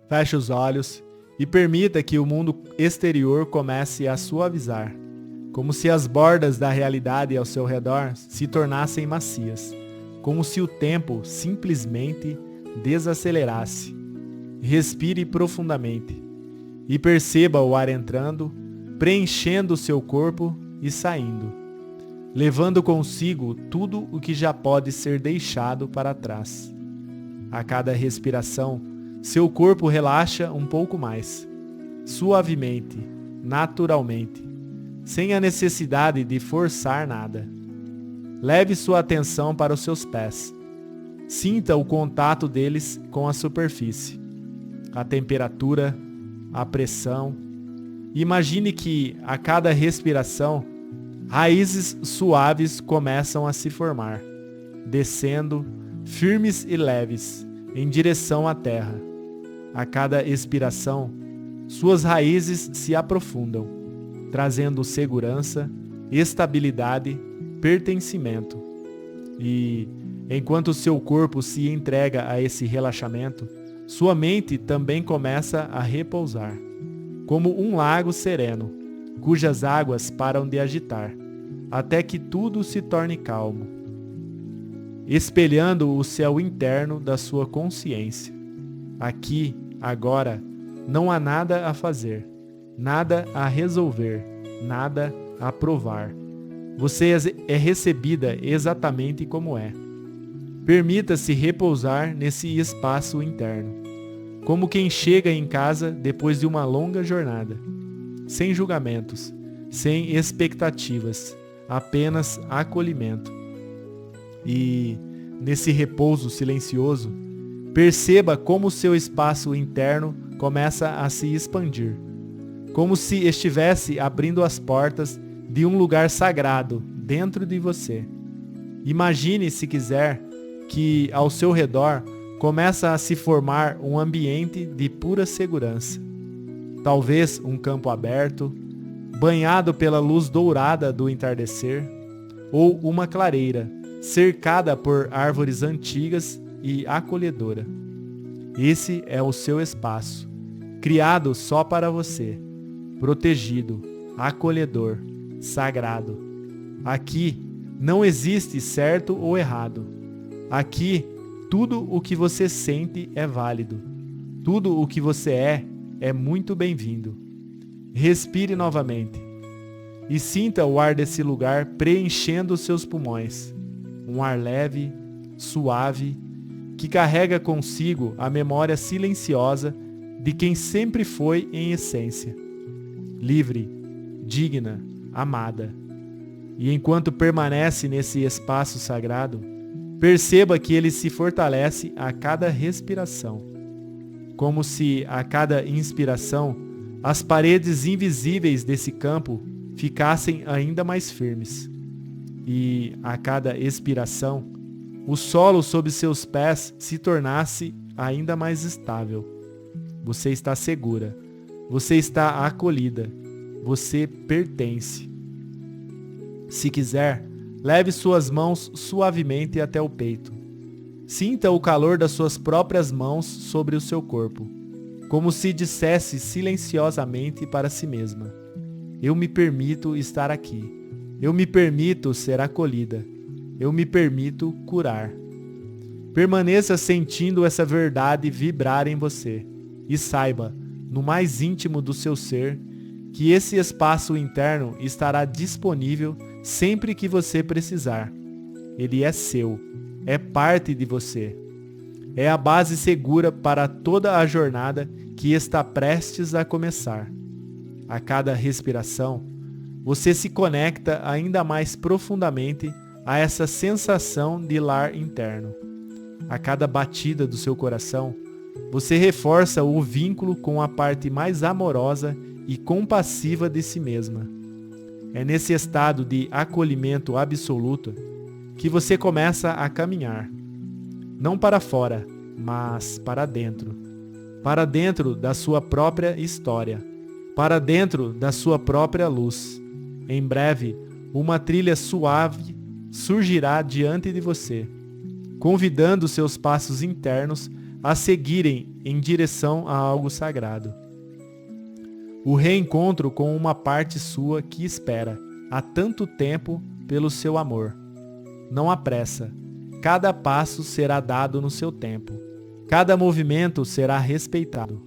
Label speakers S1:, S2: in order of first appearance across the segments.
S1: Feche os olhos e permita que o mundo exterior comece a suavizar, como se as bordas da realidade ao seu redor se tornassem macias, como se o tempo simplesmente desacelerasse. Respire profundamente e perceba o ar entrando, preenchendo o seu corpo e saindo, levando consigo tudo o que já pode ser deixado para trás. A cada respiração, seu corpo relaxa um pouco mais, suavemente, naturalmente, sem a necessidade de forçar nada. Leve sua atenção para os seus pés. Sinta o contato deles com a superfície, a temperatura, a pressão. Imagine que, a cada respiração, raízes suaves começam a se formar, descendo, firmes e leves, em direção à terra. A cada expiração, suas raízes se aprofundam, trazendo segurança, estabilidade, pertencimento. E, enquanto seu corpo se entrega a esse relaxamento, sua mente também começa a repousar, como um lago sereno, cujas águas param de agitar, até que tudo se torne calmo, espelhando o céu interno da sua consciência. Aqui, agora, não há nada a fazer, nada a resolver, nada a provar. Você é recebida exatamente como é. Permita-se repousar nesse espaço interno, como quem chega em casa depois de uma longa jornada, sem julgamentos, sem expectativas, apenas acolhimento. E, nesse repouso silencioso, perceba como seu espaço interno começa a se expandir, como se estivesse abrindo as portas de um lugar sagrado dentro de você. Imagine, se quiser, que ao seu redor começa a se formar um ambiente de pura segurança. Talvez um campo aberto, banhado pela luz dourada do entardecer, ou uma clareira, cercada por árvores antigas e acolhedora. Esse é o seu espaço, criado só para você, protegido, acolhedor, sagrado. Aqui não existe certo ou errado. Aqui, tudo o que você sente é válido. Tudo o que você é muito bem-vindo. Respire novamente e sinta o ar desse lugar preenchendo os seus pulmões. Um ar leve, suave, que carrega consigo a memória silenciosa de quem sempre foi em essência. Livre, digna, amada. E enquanto permanece nesse espaço sagrado, perceba que ele se fortalece a cada respiração, como se a cada inspiração as paredes invisíveis desse campo ficassem ainda mais firmes. E a cada expiração, o solo sob seus pés se tornasse ainda mais estável. Você está segura, você está acolhida, você pertence. Se quiser, leve suas mãos suavemente até o peito. Sinta o calor das suas próprias mãos sobre o seu corpo, como se dissesse silenciosamente para si mesma: eu me permito estar aqui. Eu me permito ser acolhida. Eu me permito curar. Permaneça sentindo essa verdade vibrar em você e saiba, no mais íntimo do seu ser, que esse espaço interno estará disponível sempre que você precisar. Ele é seu, é parte de você. É a base segura para toda a jornada que está prestes a começar. A cada respiração, você se conecta ainda mais profundamente a essa sensação de lar interno. A cada batida do seu coração, você reforça o vínculo com a parte mais amorosa e compassiva de si mesma. É nesse estado de acolhimento absoluto que você começa a caminhar. Não para fora, mas para dentro. Para dentro da sua própria história. Para dentro da sua própria luz. Em breve, uma trilha suave surgirá diante de você, convidando seus passos internos a seguirem em direção a algo sagrado. O reencontro com uma parte sua que espera há tanto tempo pelo seu amor. Não há pressa. Cada passo será dado no seu tempo. Cada movimento será respeitado.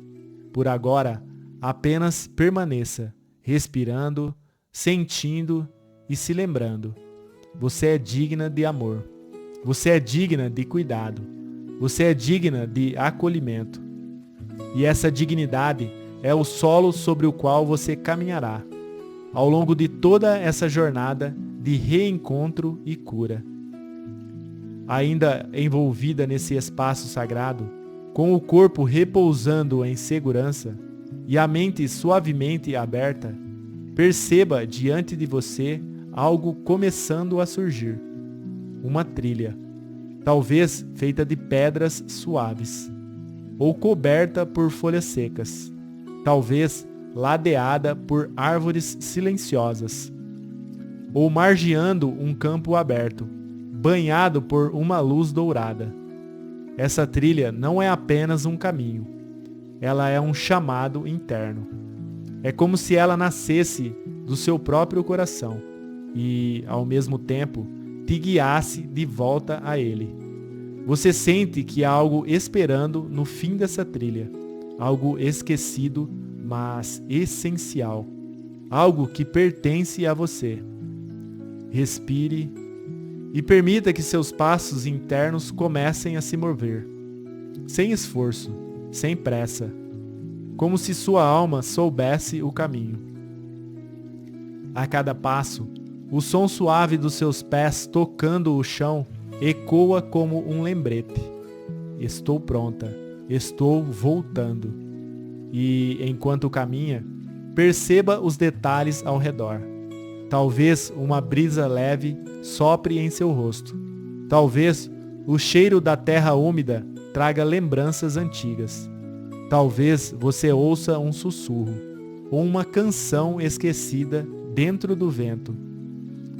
S1: Por agora, apenas permaneça, respirando, sentindo e se lembrando. Você é digna de amor. Você é digna de cuidado. Você é digna de acolhimento. E essa dignidade é o solo sobre o qual você caminhará ao longo de toda essa jornada de reencontro e cura. Ainda envolvida nesse espaço sagrado, com o corpo repousando em segurança e a mente suavemente aberta, perceba diante de você algo começando a surgir. Uma trilha, talvez feita de pedras suaves, ou coberta por folhas secas, talvez ladeada por árvores silenciosas, ou margeando um campo aberto, banhado por uma luz dourada. Essa trilha não é apenas um caminho, ela é um chamado interno. É como se ela nascesse do seu próprio coração e, ao mesmo tempo, te guiasse de volta a ele. Você sente que há algo esperando no fim dessa trilha, algo esquecido, mas essencial, algo que pertence a você. Respire e permita que seus passos internos comecem a se mover, sem esforço, sem pressa, como se sua alma soubesse o caminho. A cada passo, o som suave dos seus pés tocando o chão ecoa como um lembrete. Estou pronta, estou voltando. E, enquanto caminha, perceba os detalhes ao redor. Talvez uma brisa leve sopre em seu rosto. Talvez o cheiro da terra úmida traga lembranças antigas. Talvez você ouça um sussurro ou uma canção esquecida dentro do vento.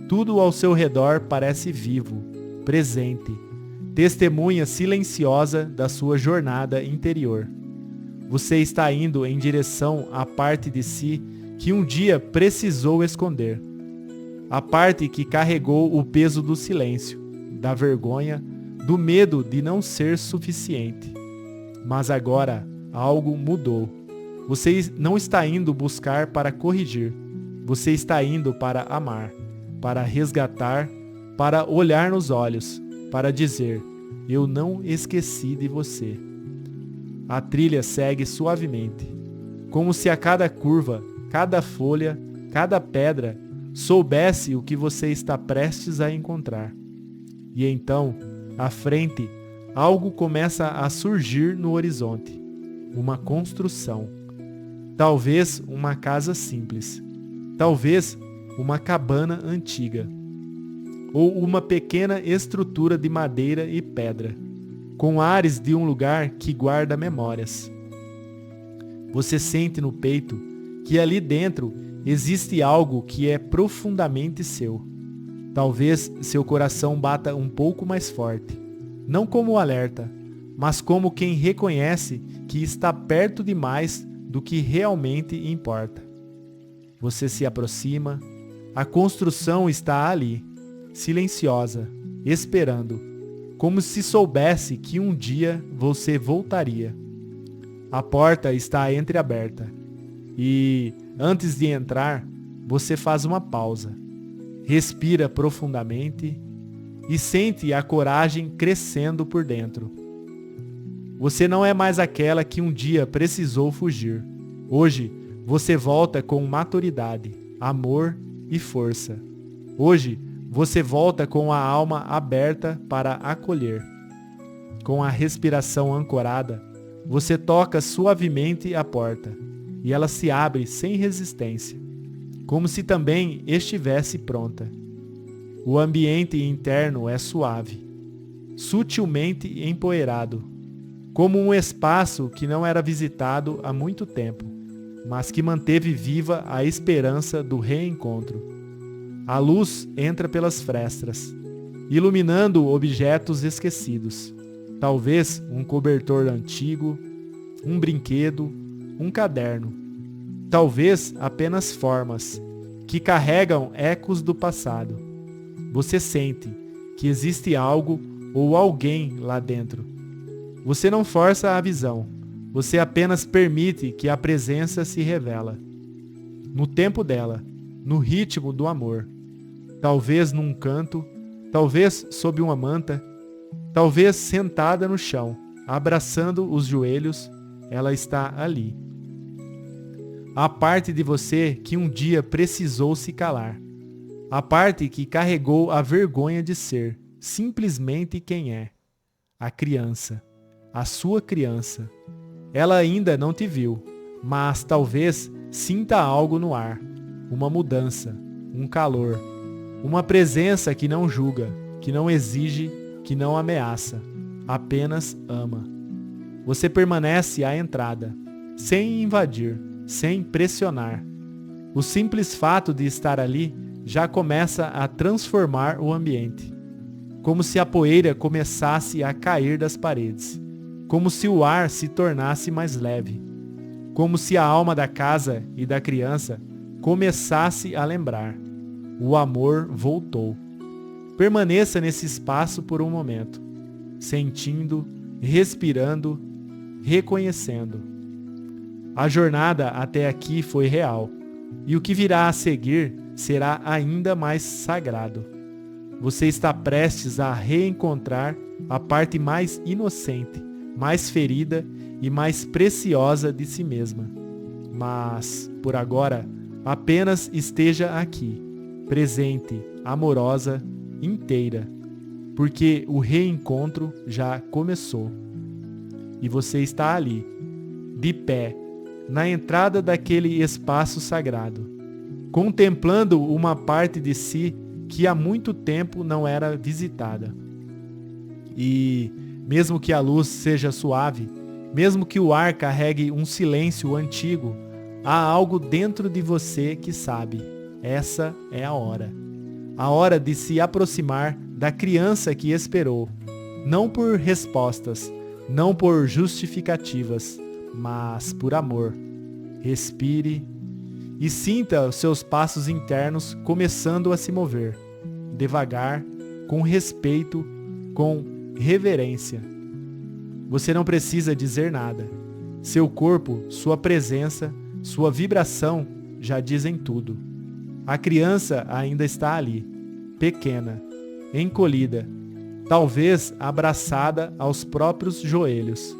S1: Tudo ao seu redor parece vivo, presente, testemunha silenciosa da sua jornada interior. Você está indo em direção à parte de si que um dia precisou esconder. A parte que carregou o peso do silêncio, da vergonha, do medo de não ser suficiente. Mas agora algo mudou. Você não está indo buscar para corrigir. Você está indo para amar, para resgatar, para olhar nos olhos, para dizer: eu não esqueci de você. A trilha segue suavemente, como se a cada curva, cada folha, cada pedra soubesse o que você está prestes a encontrar. E então, à frente, algo começa a surgir no horizonte. Uma construção. Talvez uma casa simples. Talvez uma cabana antiga. Ou uma pequena estrutura de madeira e pedra, com ares de um lugar que guarda memórias. Você sente no peito que ali dentro existe algo que é profundamente seu. Talvez seu coração bata um pouco mais forte, não como alerta, mas como quem reconhece que está perto demais do que realmente importa. Você se aproxima, a construção está ali, silenciosa, esperando, como se soubesse que um dia você voltaria. A porta está entreaberta e, antes de entrar, você faz uma pausa, respira profundamente e sente a coragem crescendo por dentro. Você não é mais aquela que um dia precisou fugir. Hoje, você volta com maturidade, amor e força. Hoje, você volta com a alma aberta para acolher. Com a respiração ancorada, você toca suavemente a porta e ela se abre sem resistência, como se também estivesse pronta. O ambiente interno é suave, sutilmente empoeirado, como um espaço que não era visitado há muito tempo, mas que manteve viva a esperança do reencontro. A luz entra pelas frestas, iluminando objetos esquecidos. talvez um cobertor antigo, um brinquedo, um caderno, talvez apenas formas que carregam ecos do passado. Você sente que existe algo ou alguém lá dentro. Você não força a visão, você apenas permite que a presença se revela. No tempo dela, no ritmo do amor. Talvez num canto, talvez sob uma manta, talvez sentada no chão, abraçando os joelhos, ela está ali. A parte de você que um dia precisou se calar. A parte que carregou a vergonha de ser simplesmente quem é. A criança. A sua criança. Ela ainda não te viu, mas talvez sinta algo no ar. Uma mudança, um calor, uma presença que não julga, que não exige, que não ameaça, apenas ama. Você permanece à entrada, sem invadir, sem pressionar. O simples fato de estar ali já começa a transformar o ambiente. Como se a poeira começasse a cair das paredes. Como se o ar se tornasse mais leve. Como se a alma da casa e da criança começasse a lembrar. O amor voltou. Permaneça nesse espaço por um momento, sentindo, respirando, reconhecendo. A jornada até aqui foi real, e o que virá a seguir será ainda mais sagrado. Você está prestes a reencontrar a parte mais inocente, mais ferida e mais preciosa de si mesma. Mas, por agora, apenas esteja aqui, presente, amorosa, inteira, porque o reencontro já começou. E você está ali, de pé, na entrada daquele espaço sagrado, contemplando uma parte de si que há muito tempo não era visitada. E, mesmo que a luz seja suave, mesmo que o ar carregue um silêncio antigo, há algo dentro de você que sabe, essa é a hora. A hora de se aproximar da criança que esperou, não por respostas, não por justificativas, mas por amor. Respire e sinta os seus passos internos começando a se mover, devagar, com respeito, com reverência. Você não precisa dizer nada. Seu corpo, sua presença, sua vibração já dizem tudo. A criança ainda está ali, pequena, encolhida, talvez abraçada aos próprios joelhos,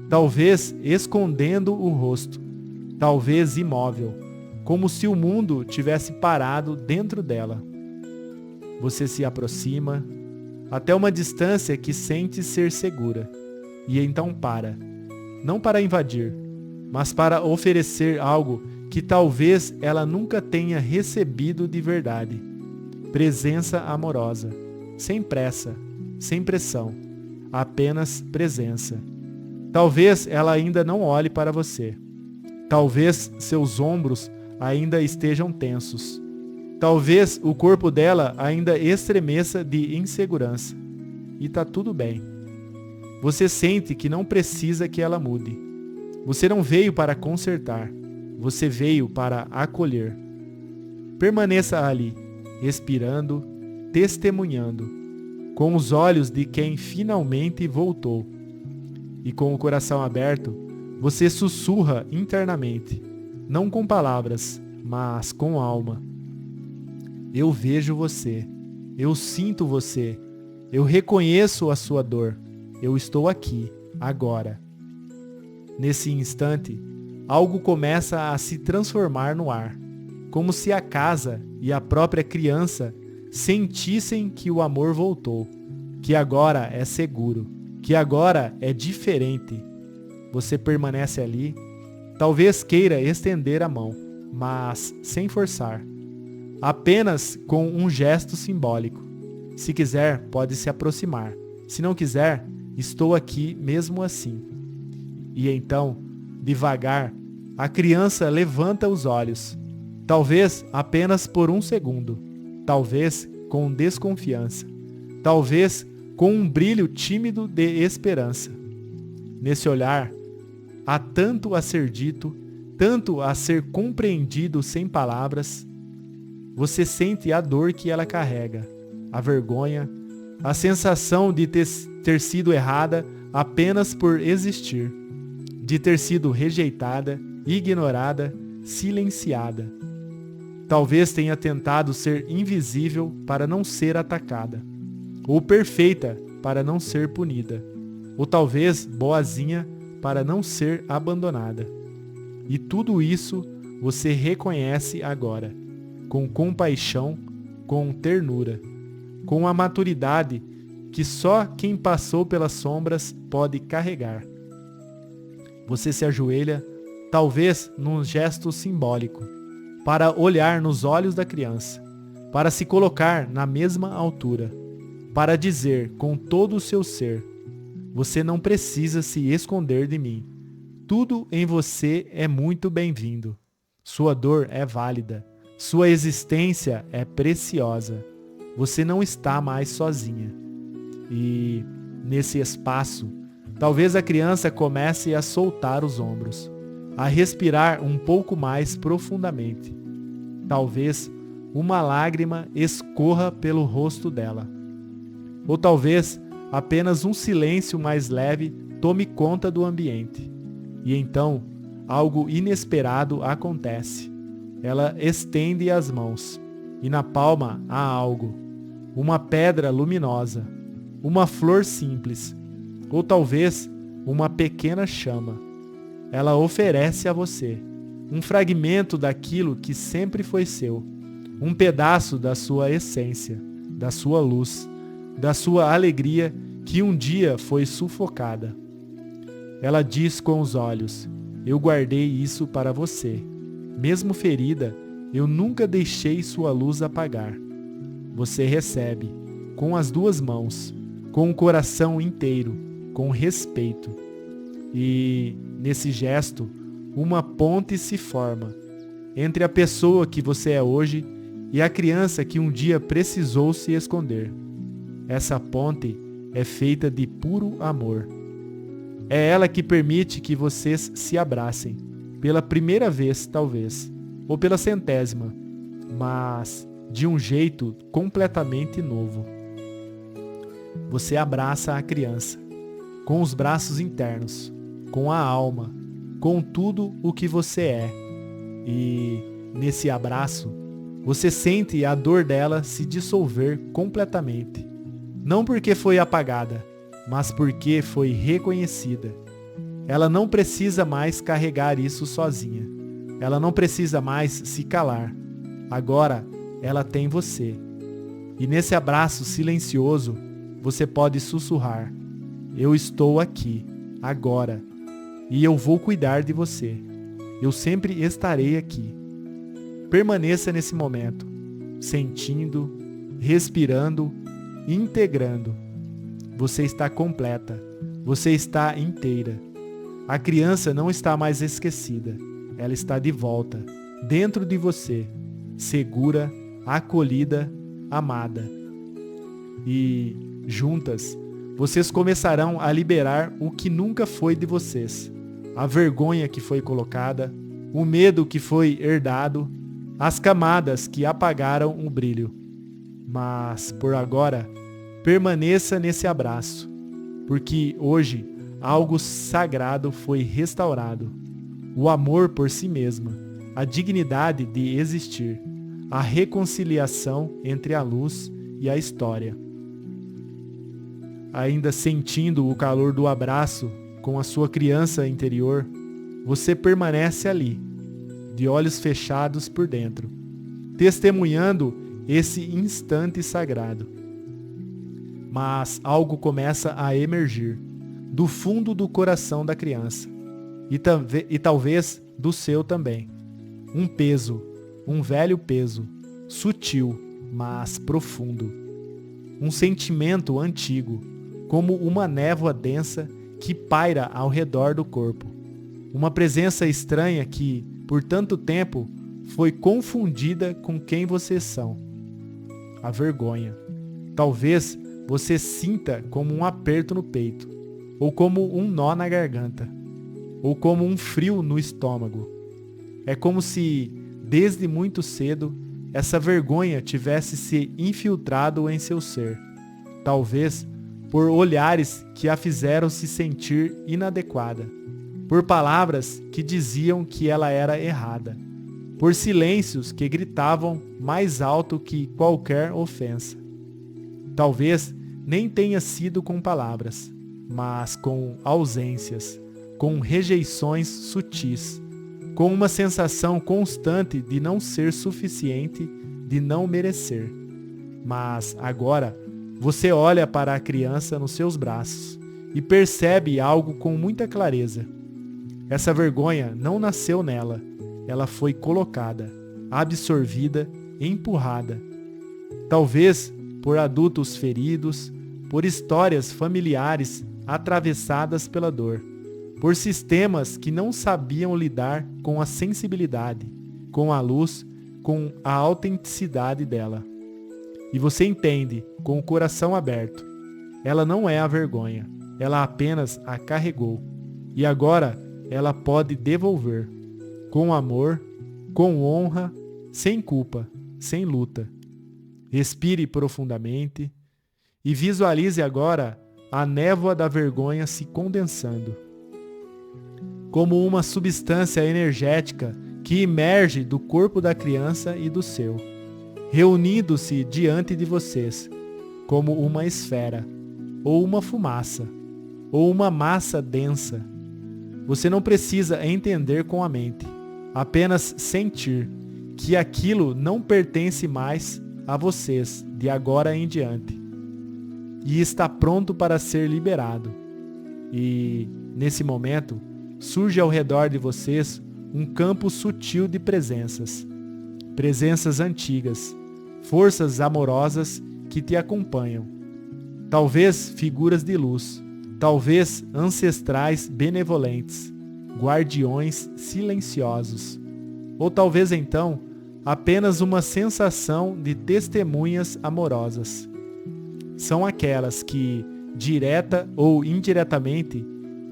S1: talvez escondendo o rosto, talvez imóvel, como se o mundo tivesse parado dentro dela. Você se aproxima, até uma distância que sente ser segura, e então para, não para invadir, mas para oferecer algo que talvez ela nunca tenha recebido de verdade. Presença amorosa, sem pressa, sem pressão, apenas presença. Talvez ela ainda não olhe para você. Talvez seus ombros ainda estejam tensos. Talvez o corpo dela ainda estremeça de insegurança. E tá tudo bem. Você sente que não precisa que ela mude. Você não veio para consertar. Você veio para acolher. Permaneça ali, respirando, testemunhando, com os olhos de quem finalmente voltou. E com o coração aberto, você sussurra internamente, não com palavras, mas com alma. Eu vejo você, eu sinto você, eu reconheço a sua dor, eu estou aqui, agora. Nesse instante, algo começa a se transformar no ar, como se a casa e a própria criança sentissem que o amor voltou, que agora é seguro, que agora é diferente. Você permanece ali, talvez queira estender a mão, mas sem forçar, apenas com um gesto simbólico. Se quiser, pode se aproximar. Se não quiser, estou aqui mesmo assim. E então, devagar, a criança levanta os olhos, talvez apenas por um segundo, talvez com desconfiança, talvez com um brilho tímido de esperança. Nesse olhar, há tanto a ser dito, tanto a ser compreendido sem palavras. Você sente a dor que ela carrega, a vergonha, a sensação de ter sido errada apenas por existir, de ter sido rejeitada, ignorada, silenciada. Talvez tenha tentado ser invisível para não ser atacada, ou perfeita para não ser punida, ou talvez boazinha para não ser abandonada. E tudo isso você reconhece agora, com compaixão, com ternura, com a maturidade que só quem passou pelas sombras pode carregar. Você se ajoelha, talvez num gesto simbólico, para olhar nos olhos da criança, para se colocar na mesma altura, para dizer com todo o seu ser: você não precisa se esconder de mim. Tudo em você é muito bem-vindo. Sua dor é válida. Sua existência é preciosa. Você não está mais sozinha. E, nesse espaço, talvez a criança comece a soltar os ombros, a respirar um pouco mais profundamente. Talvez uma lágrima escorra pelo rosto dela. Ou talvez apenas um silêncio mais leve tome conta do ambiente. E então, algo inesperado acontece. Ela estende as mãos, e na palma há algo. Uma pedra luminosa, uma flor simples, ou talvez uma pequena chama. Ela oferece a você um fragmento daquilo que sempre foi seu, um pedaço da sua essência, da sua luz, da sua alegria que um dia foi sufocada. Ela diz com os olhos: eu guardei isso para você. Mesmo ferida, eu nunca deixei sua luz apagar. Você recebe, com as duas mãos, com o coração inteiro, com respeito. E, nesse gesto, uma ponte se forma entre a pessoa que você é hoje e a criança que um dia precisou se esconder. Essa ponte é feita de puro amor. É ela que permite que vocês se abracem, pela primeira vez talvez, ou pela centésima, mas de um jeito completamente novo. Você abraça a criança, com os braços internos, com a alma, com tudo o que você é. E, nesse abraço, você sente a dor dela se dissolver completamente. Não porque foi apagada, mas porque foi reconhecida. Ela não precisa mais carregar isso sozinha. Ela não precisa mais se calar. Agora, ela tem você. E nesse abraço silencioso, você pode sussurrar: eu estou aqui, agora, e eu vou cuidar de você. Eu sempre estarei aqui. Permaneça nesse momento, sentindo, respirando, integrando. Você está completa. Você está inteira. A criança não está mais esquecida. Ela está de volta, dentro de você, segura, acolhida, amada. E, juntas, vocês começarão a liberar o que nunca foi de vocês. A vergonha que foi colocada, o medo que foi herdado, as camadas que apagaram o brilho. Mas, por agora, permaneça nesse abraço, porque hoje algo sagrado foi restaurado. O amor por si mesma, a dignidade de existir, a reconciliação entre a luz e a história. Ainda sentindo o calor do abraço com a sua criança interior, você permanece ali, de olhos fechados por dentro, testemunhando esse instante sagrado. Mas algo começa a emergir do fundo do coração da criança e talvez do seu também. Um peso, um velho peso, sutil, mas profundo. Um sentimento antigo, como uma névoa densa que paira ao redor do corpo. Uma presença estranha que, por tanto tempo, foi confundida com quem vocês são. A vergonha. Talvez você sinta como um aperto no peito, ou como um nó na garganta, ou como um frio no estômago. É como se, desde muito cedo, essa vergonha tivesse se infiltrado em seu ser, talvez por olhares que a fizeram se sentir inadequada, por palavras que diziam que ela era errada, por silêncios que gritavam mais alto que qualquer ofensa. Talvez nem tenha sido com palavras, mas com ausências, com rejeições sutis, com uma sensação constante de não ser suficiente, de não merecer. Mas agora você olha para a criança nos seus braços e percebe algo com muita clareza. Essa vergonha não nasceu nela, ela foi colocada, absorvida, empurrada. Talvez por adultos feridos, por histórias familiares atravessadas pela dor, por sistemas que não sabiam lidar com a sensibilidade, com a luz, com a autenticidade dela. E você entende, com o coração aberto, ela não é a vergonha, ela apenas a carregou. E agora ela pode devolver, com amor, com honra, sem culpa, sem luta. Respire profundamente e visualize agora a névoa da vergonha se condensando, como uma substância energética que emerge do corpo da criança e do seu, reunindo-se diante de vocês, como uma esfera, ou uma fumaça, ou uma massa densa. Você não precisa entender com a mente, apenas sentir que aquilo não pertence mais a vocês de agora em diante, e está pronto para ser liberado. E, nesse momento, surge ao redor de vocês um campo sutil de presenças antigas, forças amorosas que te acompanham. Talvez figuras de luz, talvez ancestrais benevolentes, guardiões silenciosos, ou talvez então apenas uma sensação de testemunhas amorosas. São aquelas que, direta ou indiretamente,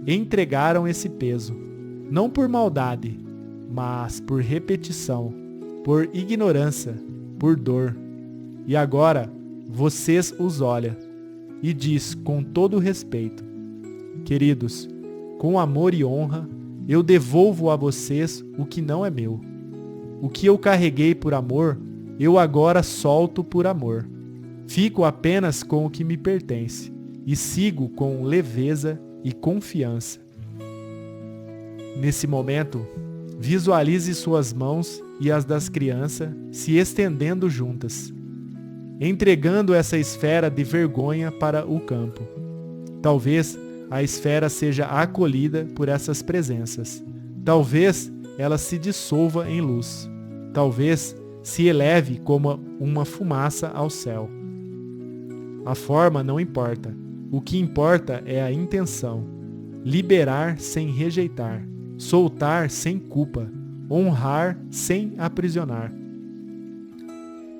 S1: entregaram esse peso, não por maldade, mas por repetição, por ignorância, por dor. E agora, vocês os olham e diz com todo respeito: queridos, com amor e honra, eu devolvo a vocês o que não é meu. O que eu carreguei por amor, eu agora solto por amor. Fico apenas com o que me pertence e sigo com leveza e confiança. Nesse momento, visualize suas mãos e as das crianças se estendendo juntas, entregando essa esfera de vergonha para o campo. Talvez a esfera seja acolhida por essas presenças. Talvez ela se dissolva em luz. Talvez se eleve como uma fumaça ao céu. A forma não importa. O que importa é a intenção. Liberar sem rejeitar. Soltar sem culpa. Honrar sem aprisionar.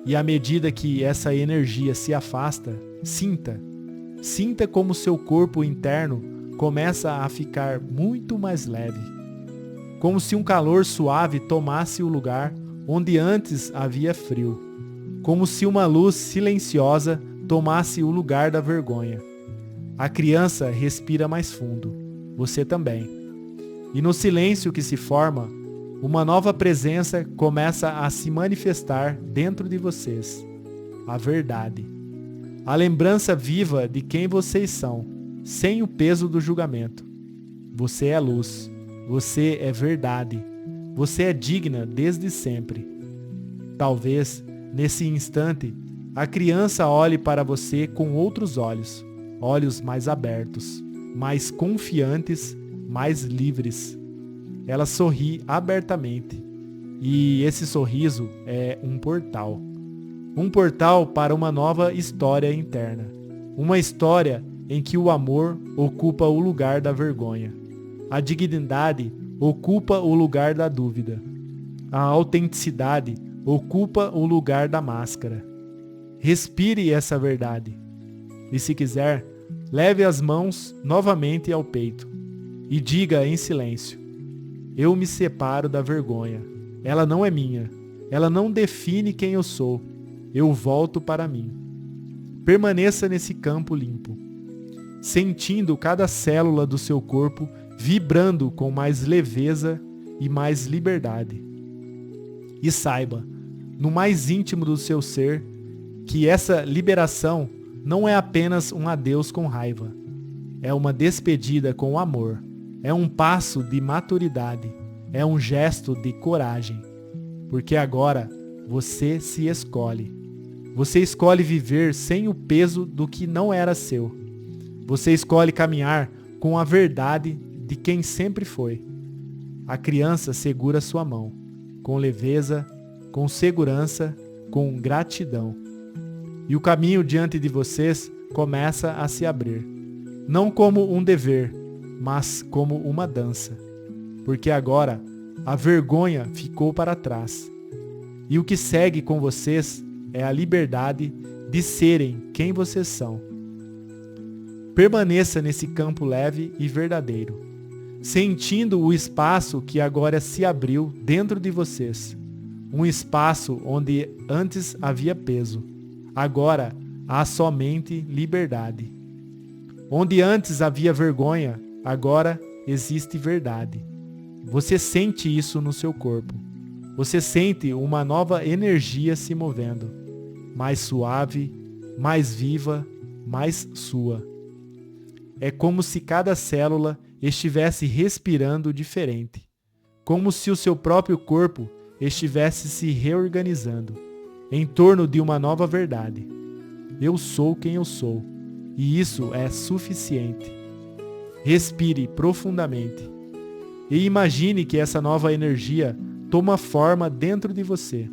S1: E à medida que essa energia se afasta, sinta como seu corpo interno começa a ficar muito mais leve. Como se um calor suave tomasse o lugar onde antes havia frio. Como se uma luz silenciosa tomasse o lugar da vergonha. A criança respira mais fundo. Você também. E no silêncio que se forma, uma nova presença começa a se manifestar dentro de vocês. A verdade. A lembrança viva de quem vocês são, sem o peso do julgamento. Você é luz. Você é verdade. Você é digna desde sempre. Talvez, nesse instante, a criança olhe para você com outros olhos. Olhos mais abertos, mais confiantes, mais livres. Ela sorri abertamente. E esse sorriso é um portal. Um portal para uma nova história interna. Uma história em que o amor ocupa o lugar da vergonha. A dignidade ocupa o lugar da dúvida. A autenticidade ocupa o lugar da máscara. Respire essa verdade. E se quiser, leve as mãos novamente ao peito e diga em silêncio: eu me separo da vergonha. Ela não é minha. Ela não define quem eu sou. Eu volto para mim. Permaneça nesse campo limpo, sentindo cada célula do seu corpo vibrando com mais leveza e mais liberdade. E saiba, no mais íntimo do seu ser, que essa liberação não é apenas um adeus com raiva. É uma despedida com amor. É um passo de maturidade. É um gesto de coragem. Porque agora você se escolhe. Você escolhe viver sem o peso do que não era seu. Você escolhe caminhar com a verdade de quem sempre foi. A criança segura sua mão, com leveza, com segurança, com gratidão. E o caminho diante de vocês começa a se abrir. Não como um dever, mas como uma dança. Porque agora a vergonha ficou para trás. E o que segue com vocês é a liberdade de serem quem vocês são. Permaneça nesse campo leve e verdadeiro, sentindo o espaço que agora se abriu dentro de vocês. Um espaço onde antes havia peso. Agora há somente liberdade. Onde antes havia vergonha, agora existe verdade. Você sente isso no seu corpo. Você sente uma nova energia se movendo, mais suave, mais viva, mais sua. É como se cada célula estivesse respirando diferente, como se o seu próprio corpo estivesse se reorganizando em torno de uma nova verdade. Eu sou quem eu sou, e isso é suficiente. Respire profundamente e imagine que essa nova energia toma forma dentro de você.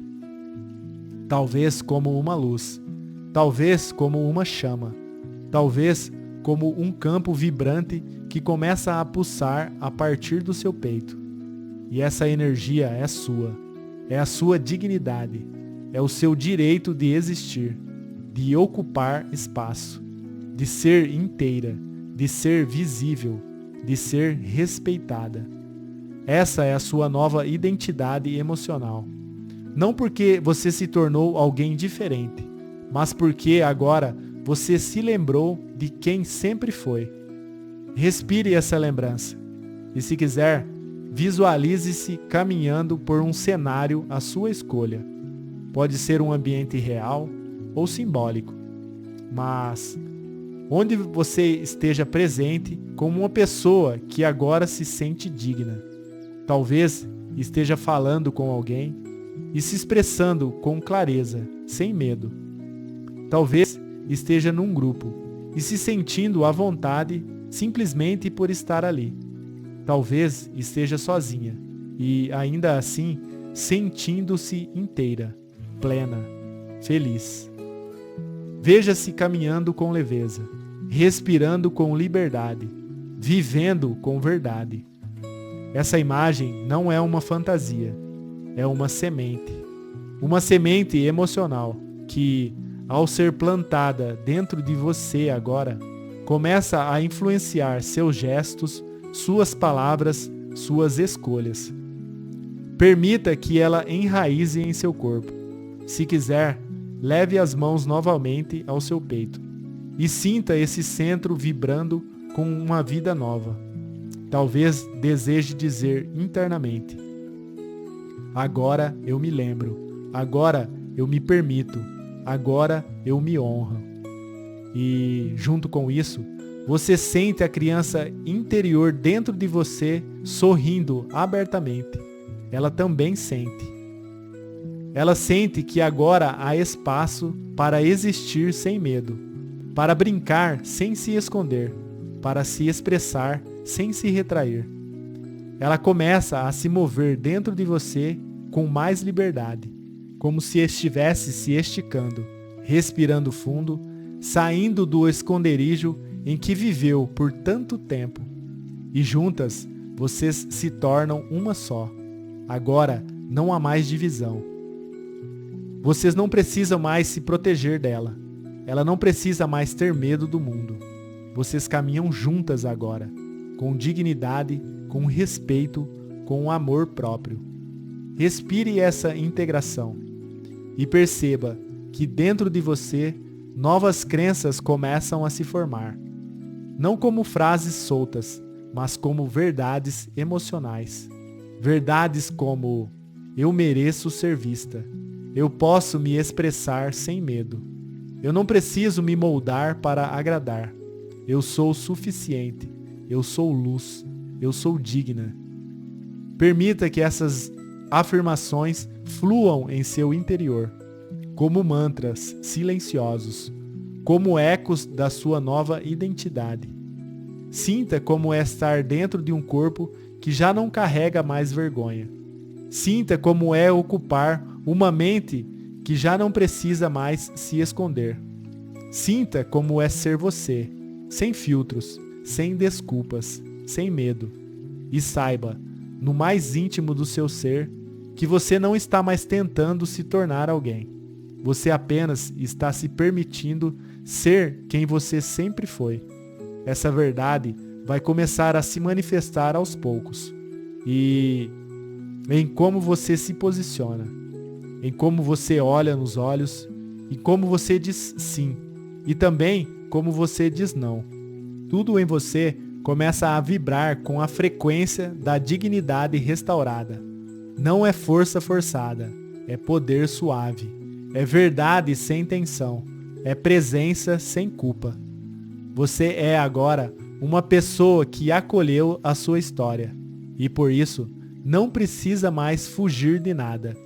S1: Talvez como uma luz, talvez como uma chama, talvez como um campo vibrante que começa a pulsar a partir do seu peito. E essa energia é sua, é a sua dignidade, é o seu direito de existir, de ocupar espaço, de ser inteira, de ser visível, de ser respeitada. Essa é a sua nova identidade emocional. Não porque você se tornou alguém diferente, mas porque agora você se lembrou de quem sempre foi. Respire essa lembrança. E se quiser, visualize-se caminhando por um cenário à sua escolha. Pode ser um ambiente real ou simbólico, mas onde você esteja presente como uma pessoa que agora se sente digna. Talvez esteja falando com alguém e se expressando com clareza, sem medo. Talvez esteja num grupo e se sentindo à vontade simplesmente por estar ali. Talvez esteja sozinha e, ainda assim, sentindo-se inteira, plena, feliz. Veja-se caminhando com leveza, respirando com liberdade, vivendo com verdade. Essa imagem não é uma fantasia, é uma semente emocional que, ao ser plantada dentro de você agora, começa a influenciar seus gestos, suas palavras, suas escolhas. Permita que ela enraize em seu corpo. Se quiser, leve as mãos novamente ao seu peito e sinta esse centro vibrando com uma vida nova. Talvez deseje dizer internamente: agora eu me lembro, agora eu me permito, agora eu me honro. E, junto com isso, você sente a criança interior dentro de você sorrindo abertamente. Ela também sente. Ela sente que agora há espaço para existir sem medo, para brincar sem se esconder, para se expressar sem se retrair. Ela começa a se mover dentro de você com mais liberdade, como se estivesse se esticando, respirando fundo, saindo do esconderijo em que viveu por tanto tempo. E juntas, vocês se tornam uma só. Agora não há mais divisão. Vocês não precisam mais se proteger dela. Ela não precisa mais ter medo do mundo. Vocês caminham juntas agora, com dignidade, com respeito, com amor próprio. Respire essa integração e perceba que dentro de você novas crenças começam a se formar. Não como frases soltas, mas como verdades emocionais. Verdades como: eu mereço ser vista. Eu posso me expressar sem medo. Eu não preciso me moldar para agradar. Eu sou suficiente. Eu sou luz. Eu sou digna. Permita que essas afirmações fluam em seu interior, como mantras silenciosos, como ecos da sua nova identidade. Sinta como é estar dentro de um corpo que já não carrega mais vergonha. Sinta como é ocupar uma mente que já não precisa mais se esconder. Sinta como é ser você, sem filtros, sem desculpas, sem medo. E saiba, no mais íntimo do seu ser, que você não está mais tentando se tornar alguém. Você apenas está se permitindo ser quem você sempre foi. Essa verdade vai começar a se manifestar aos poucos. E em como você se posiciona, em como você olha nos olhos, e como você diz sim, e também como você diz não. Tudo em você começa a vibrar com a frequência da dignidade restaurada. Não é força forçada, é poder suave, é verdade sem tensão, é presença sem culpa. Você é agora uma pessoa que acolheu a sua história e por isso não precisa mais fugir de nada.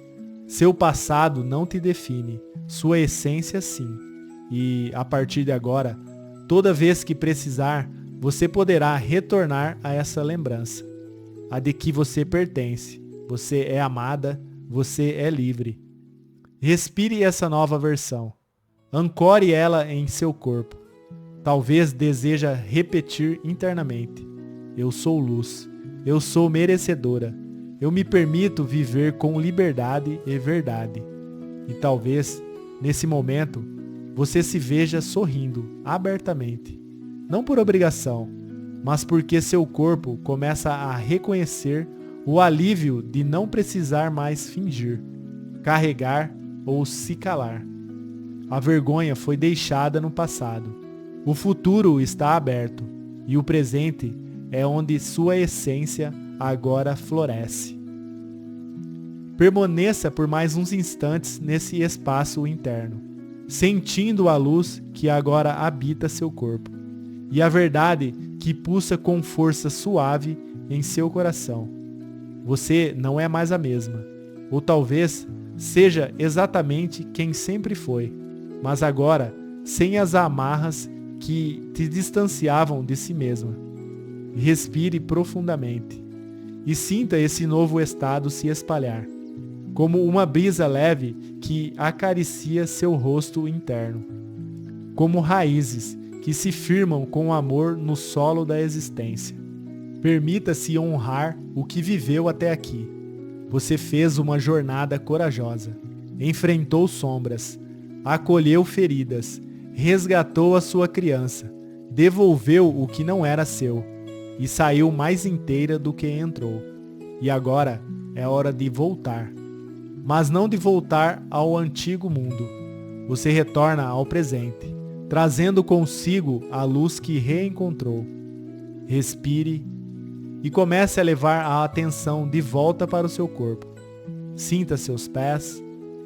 S1: Seu passado não te define, sua essência sim. E a partir de agora, toda vez que precisar, você poderá retornar a essa lembrança, a de que você pertence, você é amada, você é livre. Respire essa nova versão. Ancore ela em seu corpo. Talvez deseja repetir internamente: eu sou luz, eu sou merecedora, eu me permito viver com liberdade e verdade. E talvez, nesse momento, você se veja sorrindo abertamente. Não por obrigação, mas porque seu corpo começa a reconhecer o alívio de não precisar mais fingir, carregar ou se calar. A vergonha foi deixada no passado. O futuro está aberto e o presente é onde sua essência agora floresce. Permaneça por mais uns instantes nesse espaço interno, sentindo a luz que agora habita seu corpo e a verdade que pulsa com força suave em seu coração. Você não é mais a mesma, ou talvez seja exatamente quem sempre foi, mas agora sem as amarras que te distanciavam de si mesma. Respire profundamente e sinta esse novo estado se espalhar, como uma brisa leve que acaricia seu rosto interno, como raízes que se firmam com amor no solo da existência. Permita-se honrar o que viveu até aqui. Você fez uma jornada corajosa, enfrentou sombras, acolheu feridas, resgatou a sua criança, devolveu o que não era seu e saiu mais inteira do que entrou. E agora é hora de voltar. Mas não de voltar ao antigo mundo. Você retorna ao presente, trazendo consigo a luz que reencontrou. Respire e comece a levar a atenção de volta para o seu corpo. Sinta seus pés,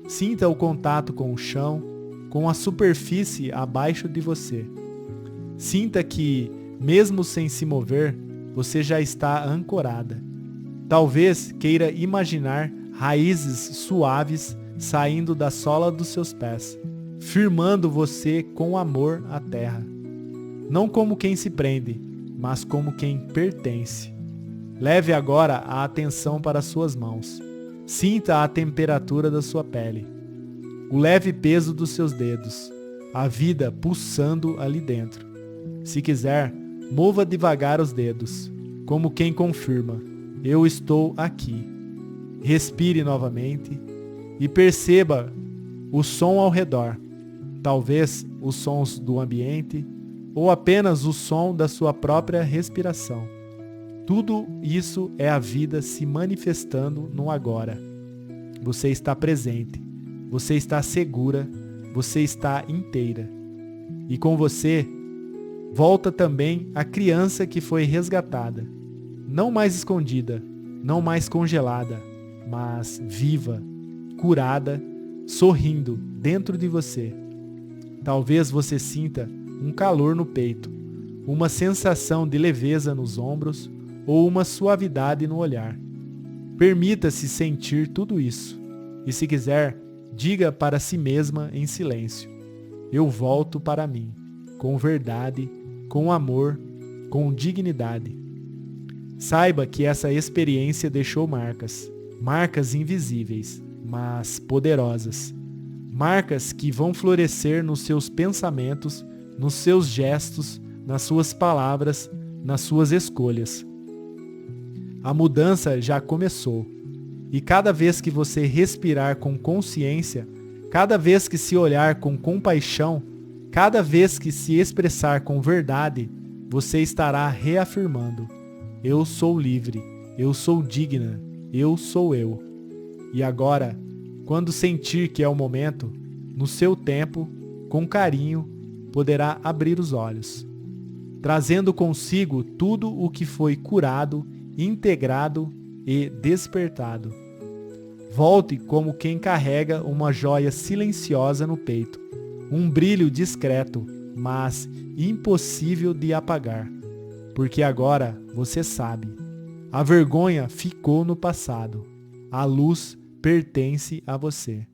S1: sinta o contato com o chão, com a superfície abaixo de você. Sinta que, mesmo sem se mover, você já está ancorada. Talvez queira imaginar raízes suaves saindo da sola dos seus pés, firmando você com amor à terra. Não como quem se prende, mas como quem pertence. Leve agora a atenção para suas mãos. Sinta a temperatura da sua pele, o leve peso dos seus dedos, a vida pulsando ali dentro. Se quiser, mova devagar os dedos, como quem confirma: eu estou aqui. Respire novamente e perceba o som ao redor. talvez os sons do ambiente ou apenas o som da sua própria respiração. Tudo isso é a vida se manifestando no agora. Você está presente, você está segura, você está inteira. E com você, volta também a criança que foi resgatada, não mais escondida, não mais congelada, mas viva, curada, sorrindo dentro de você. Talvez você sinta um calor no peito, uma sensação de leveza nos ombros ou uma suavidade no olhar. Permita-se sentir tudo isso. E se quiser, diga para si mesma em silêncio: eu volto para mim, com verdade, com amor, com dignidade. Saiba que essa experiência deixou marcas, marcas invisíveis, mas poderosas. Marcas que vão florescer nos seus pensamentos, nos seus gestos, nas suas palavras, nas suas escolhas. A mudança já começou. E cada vez que você respirar com consciência, cada vez que se olhar com compaixão, cada vez que se expressar com verdade, você estará reafirmando: eu sou livre, eu sou digna, eu sou eu. E agora, quando sentir que é o momento, no seu tempo, com carinho, poderá abrir os olhos, trazendo consigo tudo o que foi curado, integrado e despertado. Volte como quem carrega uma joia silenciosa no peito, um brilho discreto, mas impossível de apagar, porque agora você sabe, a vergonha ficou no passado, a luz pertence a você.